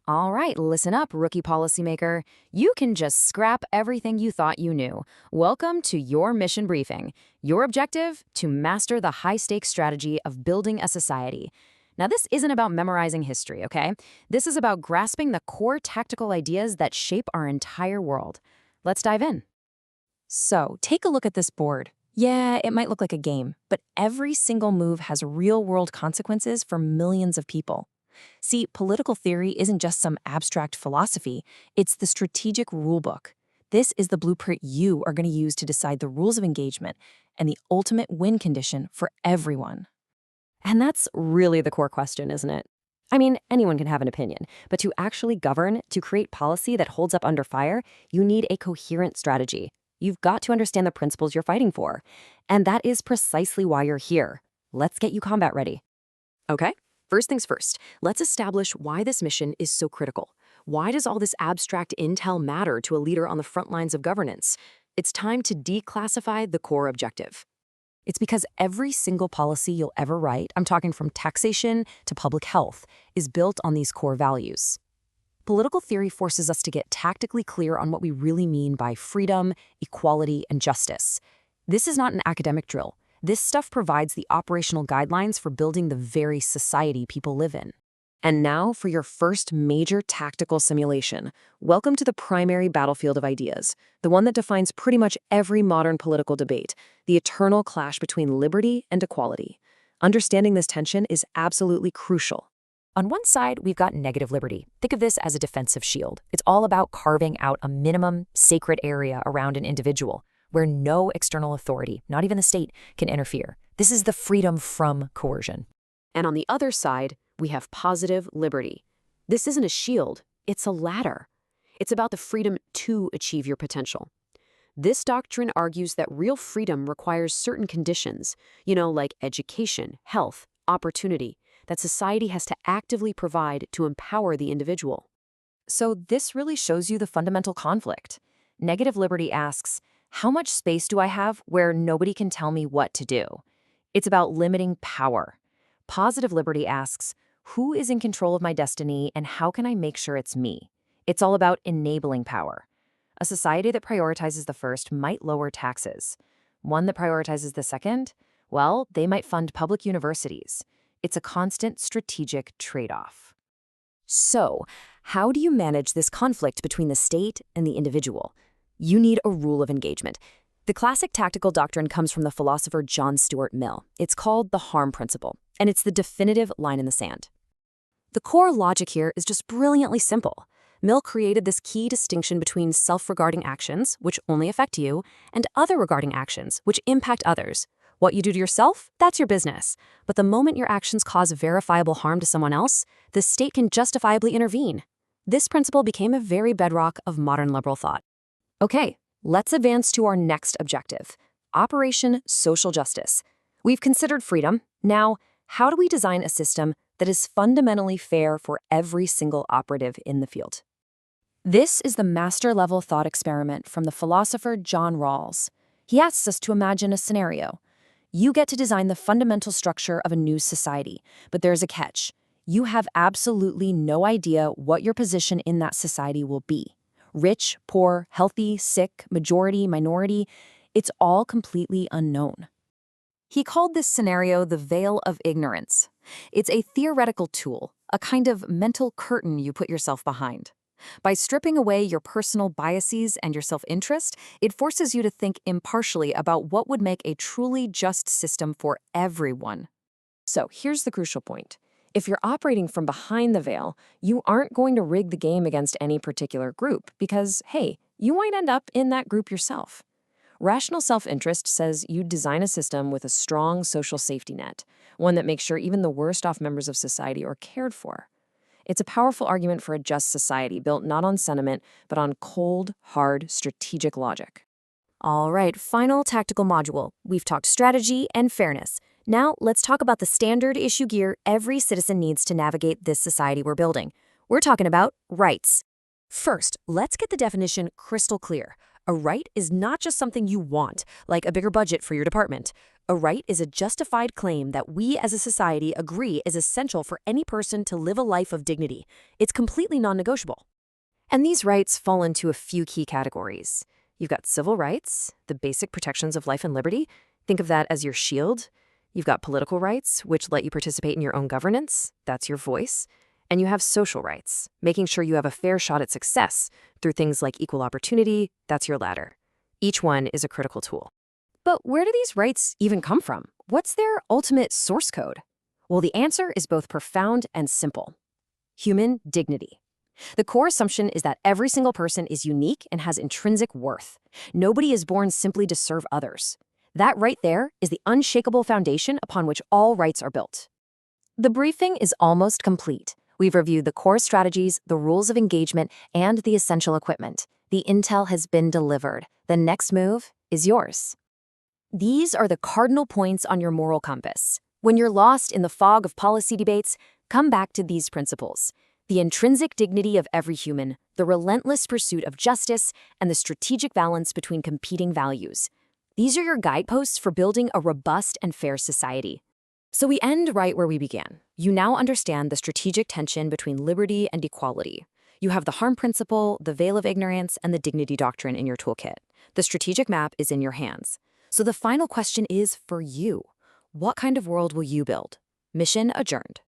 All right, listen up, rookie policymaker. You can just scrap everything you thought you knew. Welcome to your mission briefing. Your objective? To master the high-stakes strategy of building a society. Now, this isn't about memorizing history, okay? This is about grasping the core tactical ideas that shape our entire world. Let's dive in. So, take a look at this board. Yeah, it might look like a game, but every single move has real-world consequences for millions of people. See, political theory isn't just some abstract philosophy, it's the strategic rulebook. This is the blueprint you are going to use to decide the rules of engagement and the ultimate win condition for everyone. And that's really the core question, isn't it? I mean, anyone can have an opinion, but to actually govern, to create policy that holds up under fire, you need a coherent strategy. You've got to understand the principles you're fighting for. And that is precisely why you're here. Let's get you combat ready. Okay? First things first, let's establish why this mission is so critical. Why does all this abstract intel matter to a leader on the front lines of governance? It's time to declassify the core objective. It's because every single policy you'll ever write, I'm talking from taxation to public health, is built on these core values. Political theory forces us to get tactically clear on what we really mean by freedom, equality, and justice. This is not an academic drill. This stuff provides the operational guidelines for building the very society people live in. And now for your first major tactical simulation. Welcome to the primary battlefield of ideas, the one that defines pretty much every modern political debate, the eternal clash between liberty and equality. Understanding this tension is absolutely crucial. On one side, we've got negative liberty. Think of this as a defensive shield. It's all about carving out a minimum sacred area around an individual, where no external authority, not even the state, can interfere. This is the freedom from coercion. And on the other side, we have positive liberty. This isn't a shield, it's a ladder. It's about the freedom to achieve your potential. This doctrine argues that real freedom requires certain conditions, like education, health, opportunity, that society has to actively provide to empower the individual. So this really shows you the fundamental conflict. Negative liberty asks, how much space do I have where nobody can tell me what to do? It's about limiting power. Positive liberty asks, who is in control of my destiny and how can I make sure it's me? It's all about enabling power. A society that prioritizes the first might lower taxes. One that prioritizes the second, well, they might fund public universities. It's a constant strategic trade-off. So, how do you manage this conflict between the state and the individual? You need a rule of engagement. The classic tactical doctrine comes from the philosopher John Stuart Mill. It's called the harm principle, and it's the definitive line in the sand. The core logic here is just brilliantly simple. Mill created this key distinction between self-regarding actions, which only affect you, and other-regarding actions, which impact others. What you do to yourself, that's your business. But the moment your actions cause verifiable harm to someone else, the state can justifiably intervene. This principle became a very bedrock of modern liberal thought. Okay, let's advance to our next objective, Operation Social Justice. We've considered freedom. Now, how do we design a system that is fundamentally fair for every single operative in the field? This is the master-level thought experiment from the philosopher John Rawls. He asks us to imagine a scenario. You get to design the fundamental structure of a new society, but there's a catch. You have absolutely no idea what your position in that society will be. Rich, poor, healthy, sick, majority, minority, it's all completely unknown. He called this scenario the veil of ignorance. It's a theoretical tool, a kind of mental curtain you put yourself behind. By stripping away your personal biases and your self-interest, it forces you to think impartially about what would make a truly just system for everyone. So here's the crucial point. If you're operating from behind the veil, you aren't going to rig the game against any particular group because, hey, you might end up in that group yourself. Rational self-interest says you design a system with a strong social safety net, one that makes sure even the worst-off members of society are cared for. It's a powerful argument for a just society built not on sentiment, but on cold, hard, strategic logic. All right, final tactical module. We've talked strategy and fairness. Now, let's talk about the standard issue gear every citizen needs to navigate this society we're building. We're talking about rights. First, let's get the definition crystal clear. A right is not just something you want, like a bigger budget for your department. A right is a justified claim that we as a society agree is essential for any person to live a life of dignity. It's completely non-negotiable. And these rights fall into a few key categories. You've got civil rights, the basic protections of life and liberty. Think of that as your shield. You've got political rights, which let you participate in your own governance. That's your voice. And you have social rights, making sure you have a fair shot at success through things like equal opportunity. That's your ladder. Each one is a critical tool. But where do these rights even come from? What's their ultimate source code? Well, the answer is both profound and simple. Human dignity. The core assumption is that every single person is unique and has intrinsic worth. Nobody is born simply to serve others. That right there is the unshakable foundation upon which all rights are built. The briefing is almost complete. We've reviewed the core strategies, the rules of engagement, and the essential equipment. The intel has been delivered. The next move is yours. These are the cardinal points on your moral compass. When you're lost in the fog of policy debates, come back to these principles: the intrinsic dignity of every human, the relentless pursuit of justice, and the strategic balance between competing values. These are your guideposts for building a robust and fair society. So we end right where we began. You now understand the strategic tension between liberty and equality. You have the harm principle, the veil of ignorance, and the dignity doctrine in your toolkit. The strategic map is in your hands. So the final question is for you. What kind of world will you build? Mission adjourned.